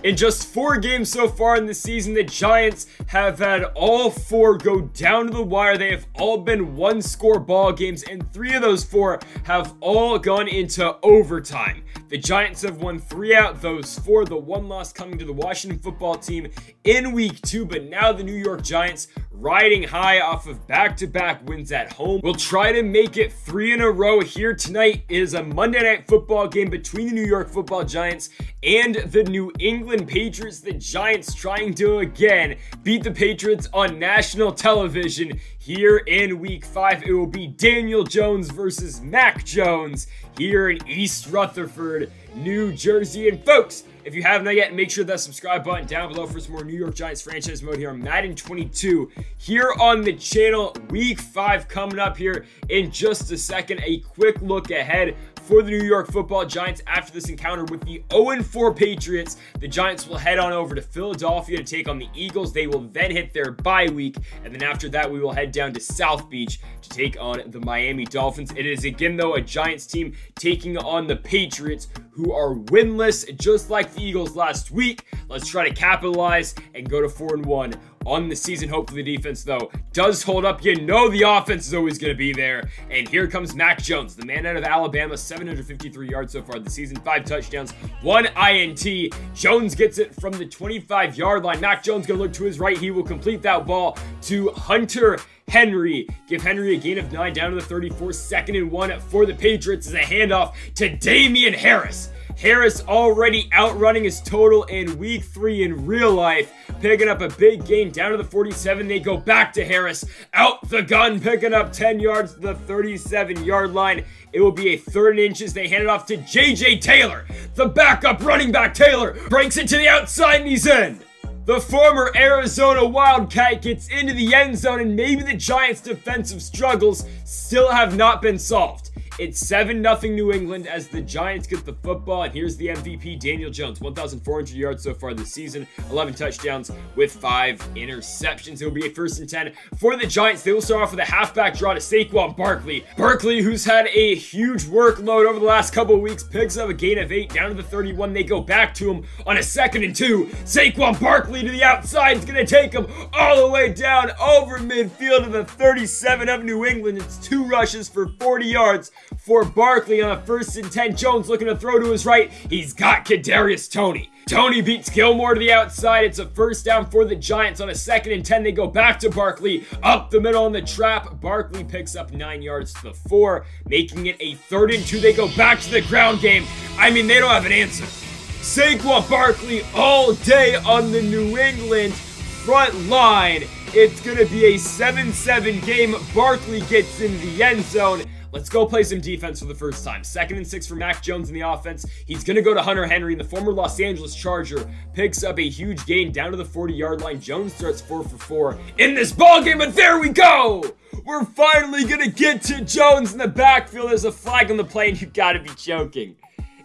In just 4 games so far in the season, the Giants have had all 4 go down to the wire. They have all been 1-score ball games, and 3 of those 4 have all gone into overtime. The Giants have won 3 out of those 4, the 1 loss coming to the Washington football team in week 2, but now the New York Giants, riding high off of back-to-back wins at home, will try to make it 3 in a row. Here tonight is a Monday Night Football game between the New York Football Giants and the New England Patriots. The Giants trying to again beat the Patriots on national television here in week 5. It will be Daniel Jones versus Mac Jones here in East Rutherford, New Jersey. And folks, if you haven't yet, make sure that subscribe button down below for some more New York Giants franchise mode here on Madden 22 here on the channel. Week 5 coming up here in just a second. A quick look ahead for the New York Football Giants after this encounter with the 0-4 Patriots. The Giants will head on over to Philadelphia to take on the Eagles. They will then hit their bye week, and then after that, we will head down to South Beach to take on the Miami Dolphins. It is again, though, a Giants team taking on the Patriots, who are winless, just like the Eagles last week. Let's try to capitalize and go to 4-1 on the season. Hopefully the defense, though, does hold up. You know the offense is always going to be there. And here comes Mac Jones, the man out of Alabama, 753 yards so far this season, 5 touchdowns, 1 INT. Jones gets it from the 25-yard line. Mac Jones going to look to his right. He will complete that ball to Hunter Henry. Give Henry a gain of 9 down to the 34. 2nd and 1 for the Patriots as a handoff to Damian Harris. Harris already outrunning his total in week 3 in real life, picking up a big gain down to the 47. They go back to Harris, out the gun, picking up 10 yards to the 37-yard line. It will be a 3rd and inches. They hand it off to J.J. Taylor. The backup running back Taylor breaks it to the outside and he's in. The former Arizona Wildcat gets into the end zone, and maybe the Giants' defensive struggles still have not been solved. It's 7-0 New England as the Giants get the football, and here's the MVP, Daniel Jones. 1,400 yards so far this season, 11 touchdowns with 5 interceptions. It will be a 1st and 10 for the Giants. They will start off with a halfback draw to Saquon Barkley. Barkley, who's had a huge workload over the last couple of weeks, picks up a gain of 8 down to the 31. They go back to him on a 2nd and 2. Saquon Barkley to the outside. It's going to take him all the way down over midfield to the 37 of New England. It's 2 rushes for 40 yards for Barkley on a 1st and 10. Jones looking to throw to his right. He's got Kadarius Toney. Toney beats Gilmore to the outside. It's a 1st down for the Giants on a 2nd and 10. They go back to Barkley up the middle on the trap. Barkley picks up 9 yards to the 4, making it a 3rd and 2. They go back to the ground game. I mean, they don't have an answer. Saquon Barkley all day on the New England front line. It's going to be a 7-7 game. Barkley gets in the end zone. Let's go play some defense for the first time. 2nd and 6 for Mac Jones in the offense. He's going to go to Hunter Henry, and the former Los Angeles Charger picks up a huge gain down to the 40-yard line. Jones starts 4 for 4 in this ball game, and there we go! We're finally going to get to Jones in the backfield. There's a flag on the play, and you've got to be joking.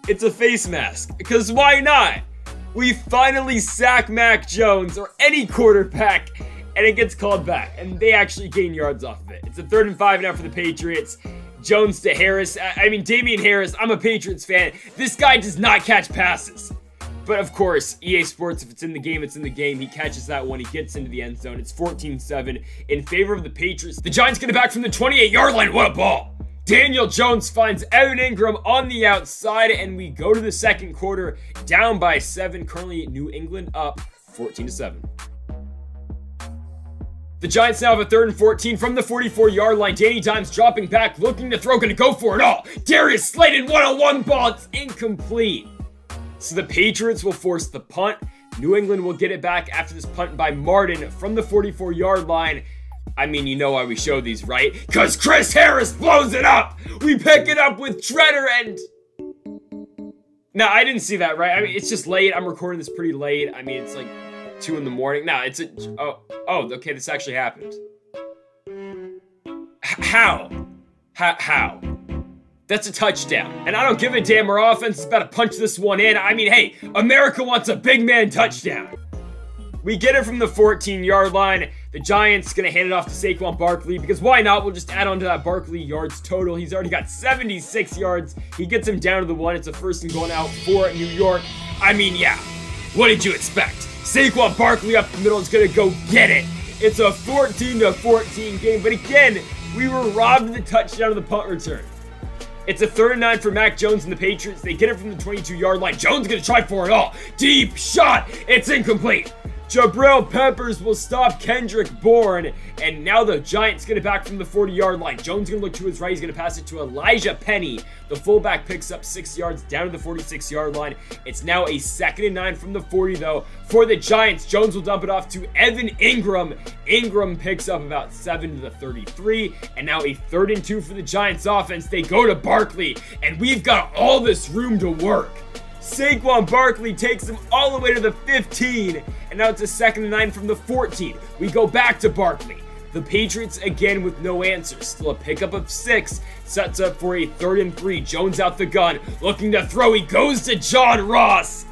It's a face mask, because why not? We finally sack Mac Jones, or any quarterback, and it gets called back, and they actually gain yards off of it. It's a 3rd and 5 now for the Patriots. Jones to Harris. I mean, Damian Harris, I'm a Patriots fan. This guy does not catch passes. But of course, EA Sports, if it's in the game, it's in the game. He catches that one. He gets into the end zone. It's 14-7 in favor of the Patriots. The Giants get it back from the 28-yard line. What a ball. Daniel Jones finds Evan Ingram on the outside, and we go to the 2nd quarter down by 7. Currently, New England up 14-7. The Giants now have a 3rd and 14 from the 44-yard line. Danny Dimes dropping back, looking to throw, going to go for it all. Darius Slayton, 1-on-1 ball. It's incomplete. So the Patriots will force the punt. New England will get it back after this punt by Martin from the 44-yard line. I mean, you know why we show these, right? Because Chris Harris blows it up. We pick it up with Treader and... No, I didn't see that, right? I mean, it's just late. I'm recording this pretty late. I mean, it's like 2 in the morning. No, it's a... Oh, okay, this actually happened. How? How? That's a touchdown. And I don't give a damn, our offense is about to punch this one in. I mean, hey, America wants a big man touchdown. We get it from the 14-yard line. The Giants gonna hand it off to Saquon Barkley because why not? We'll just add on to that Barkley yards total. He's already got 76 yards. He gets him down to the 1. It's a 1st and going out for New York. I mean, yeah. What did you expect? Saquon Barkley up the middle is going to go get it. It's a 14-14 game, but again, we were robbed of the touchdown of the punt return. It's a 3rd and 9 for Mac Jones and the Patriots. They get it from the 22-yard line. Jones going to try for it all. Deep shot. It's incomplete. Jabril Peppers will stop Kendrick Bourne. And now the Giants get it back from the 40-yard line. Jones going to look to his right. He's going to pass it to Elijah Penny. The fullback picks up 6 yards down to the 46-yard line. It's now a 2nd and 9 from the 40, though. For the Giants, Jones will dump it off to Evan Ingram. Ingram picks up about 7 to the 33. And now a 3rd and 2 for the Giants offense. They go to Barkley. And we've got all this room to work. Saquon Barkley takes them all the way to the 15, and now it's a 2nd and 9 from the 14. We go back to Barkley. The Patriots again with no answers. Still a pickup of 6. Sets up for a 3rd and 3. Jones out the gun, looking to throw. He goes to John Ross,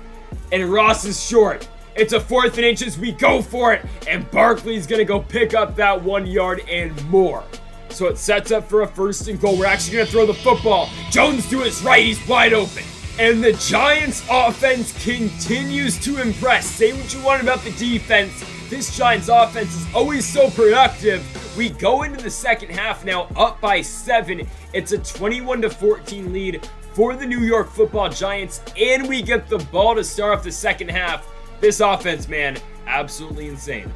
and Ross is short. It's a 4th and inches. We go for it, and Barkley's gonna go pick up that 1 yard and more. So it sets up for a 1st and goal. We're actually gonna throw the football. Jones to his right. He's wide open. And the Giants offense continues to impress. Say what you want about the defense. This Giants offense is always so productive. We go into the 2nd half now up by 7. It's a 21-14 lead for the New York Football Giants. And we get the ball to start off the 2nd half. This offense, man, absolutely insane.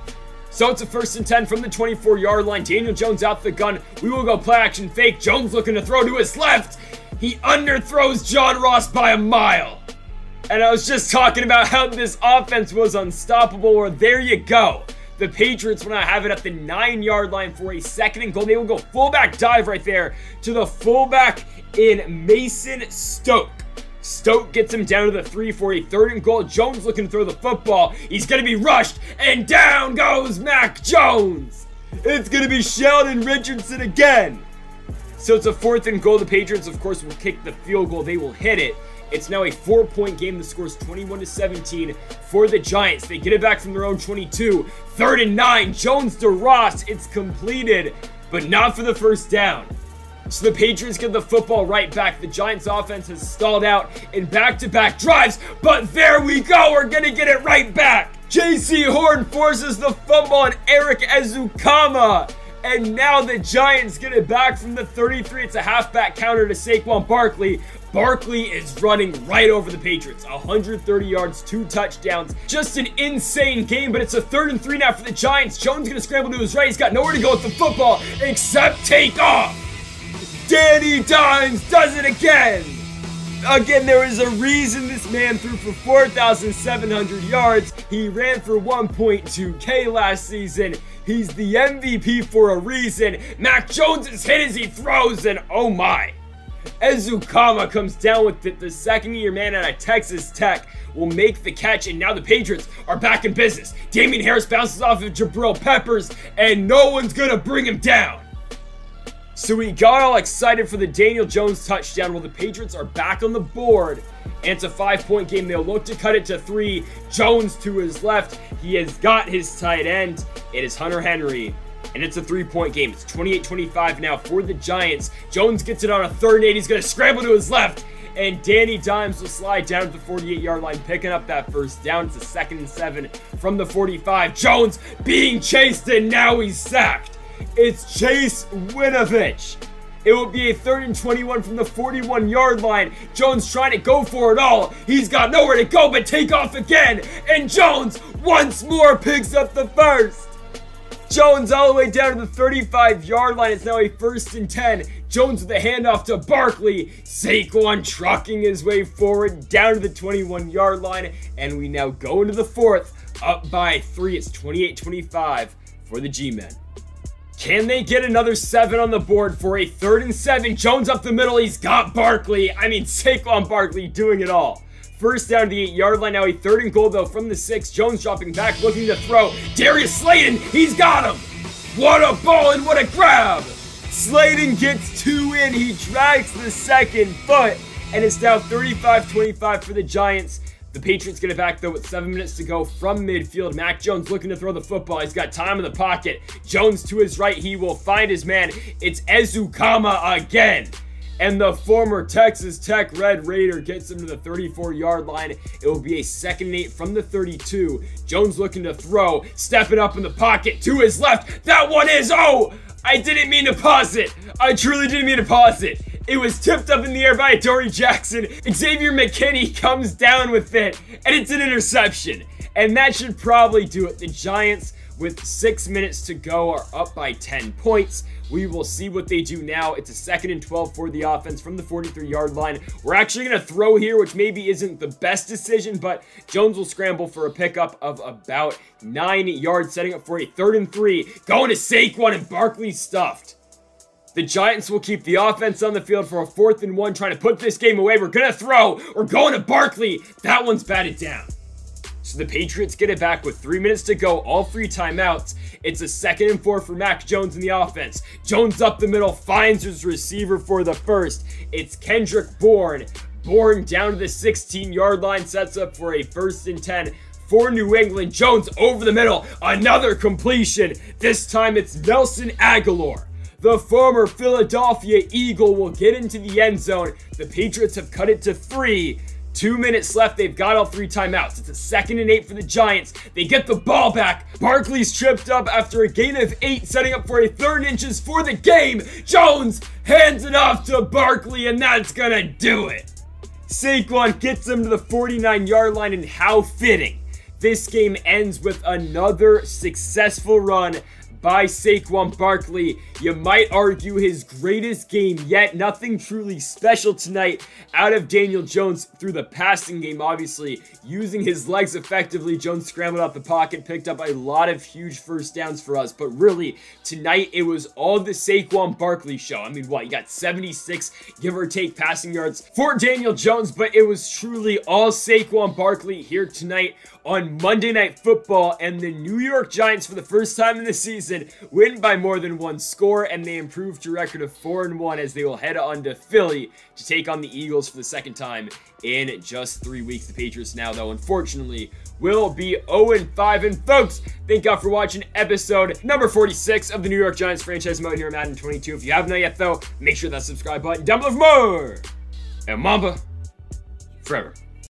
So it's a 1st and 10 from the 24-yard line. Daniel Jones out the gun. We will go play action fake. Jones looking to throw to his left. He underthrows John Ross by a mile. And I was just talking about how this offense was unstoppable. Or there you go. The Patriots want to have it at the 9-yard line for a 2nd and goal. They will go fullback dive right there to the fullback in Mason Stoke. Stoke gets him down to the 3 for a 3rd and goal. Jones looking to throw the football. He's going to be rushed. And down goes Mac Jones. It's going to be Sheldon Richardson again. So it's a 4th and goal. The Patriots, of course, will kick the field goal. They will hit it. It's now a 4-point game. The score is 21-17 for the Giants. They get it back from their own 22. 3rd and 9. Jones to Ross. It's completed, but not for the 1st down. So the Patriots get the football right back. The Giants offense has stalled out in back-to-back drives, but there we go. We're going to get it right back. J.C. Horn forces the fumble on Eric Ezukama. And now the Giants get it back from the 33. It's a halfback counter to Saquon Barkley. Barkley is running right over the Patriots. 130 yards, 2 touchdowns. Just an insane game, but it's a 3rd and 3 now for the Giants. Jones going to scramble to his right. He's got nowhere to go with the football except take off. Danny Dimes does it again. Again, there is a reason this man threw for 4,700 yards. He ran for 1.2K last season. He's the MVP for a reason. Mac Jones is hit as he throws, and oh my. Ezukama comes down with it. The 2nd-year man out of Texas Tech will make the catch, and now the Patriots are back in business. Damian Harris bounces off of Jabril Peppers, and no one's gonna bring him down. So we got all excited for the Daniel Jones touchdown. Well, the Patriots are back on the board, and it's a 5-point game. They'll look to cut it to 3. Jones to his left. He has got his tight end. It is Hunter Henry, and it's a 3-point game. It's 28-25 now for the Giants. Jones gets it on a 3rd and 8. He's going to scramble to his left, and Danny Dimes will slide down to the 48-yard line, picking up that 1st down. It's a 2nd and 7 from the 45. Jones being chased, and now he's sacked. It's Chase Winovich. It will be a 3rd and 21 from the 41-yard line. Jones trying to go for it all. He's got nowhere to go but take off again. And Jones once more picks up the 1st. Jones all the way down to the 35-yard line. It's now a 1st and 10. Jones with a handoff to Barkley. Saquon trucking his way forward down to the 21-yard line. And we now go into the 4th up by 3. It's 28-25 for the G-Men. Can they get another 7 on the board for a 3rd and 7? Jones up the middle. He's got Barkley. Saquon Barkley doing it all. 1st down to the 8-yard line. Now a 3rd and goal, though, from the 6. Jones dropping back, looking to throw. Darius Slayton, he's got him. What a ball and what a grab. Slayton gets 2 in. He drags the 2nd foot, and it's now 35-25 for the Giants. The Patriots get it back, though, with 7 minutes to go from midfield. Mac Jones looking to throw the football. He's got time in the pocket. Jones to his right. He will find his man. It's Ezukama again. and the former Texas Tech Red Raider gets him to the 34-yard line. It will be a 2nd and 8 from the 32. Jones looking to throw, stepping up in the pocket to his left. That one is, oh, I didn't mean to pause it. I truly didn't mean to pause it. It was tipped up in the air by Dory Jackson. Xavier McKinney comes down with it, and it's an interception. And that should probably do it. The Giants, with 6 minutes to go, are up by 10 points. We will see what they do now. It's a 2nd and 12 for the offense from the 43-yard line. We're actually going to throw here, which maybe isn't the best decision, but Jones will scramble for a pickup of about 9 yards, setting up for a 3rd and 3. Going to Saquon, and Barkley stuffed. The Giants will keep the offense on the field for a 4th and 1, trying to put this game away. We're going to throw. We're going to Barkley. That one's batted down. So the Patriots get it back with 3 minutes to go, all 3 timeouts. It's a 2nd and 4 for Mac Jones in the offense. Jones up the middle, finds his receiver for the first. It's Kendrick Bourne. Bourne down to the 16-yard line, sets up for a 1st and 10 for New England. Jones over the middle, another completion. This time it's Nelson Aguilar. The former Philadelphia Eagle will get into the end zone. The Patriots have cut it to 3. 2 minutes left. They've got all 3 timeouts. It's a 2nd and 8 for the Giants. They get the ball back. Barkley's tripped up after a gain of 8, setting up for a 3rd and inches for the game. Jones hands it off to Barkley, and that's gonna do it. Saquon gets him to the 49-yard line, and how fitting. This game ends with another successful run by Saquon Barkley. You might argue his greatest game yet. Nothing truly special tonight out of Daniel Jones through the passing game, obviously. Using his legs effectively, Jones scrambled out the pocket, picked up a lot of huge first downs for us. But really, tonight it was all the Saquon Barkley show. I mean, what, you got 76, give or take, passing yards for Daniel Jones, but it was truly all Saquon Barkley here tonight on Monday Night Football, and the New York Giants, for the first time in the season, win by more than 1 score, and they improved to a record of 4-1 as they will head on to Philly to take on the Eagles for the 2nd time in just 3 weeks. The Patriots now, though, unfortunately, will be 0-5. And folks, thank God for watching episode number 46 of the New York Giants franchise mode here in Madden 22. If you haven't yet, though, make sure that subscribe button down below for more. And Mamba, forever.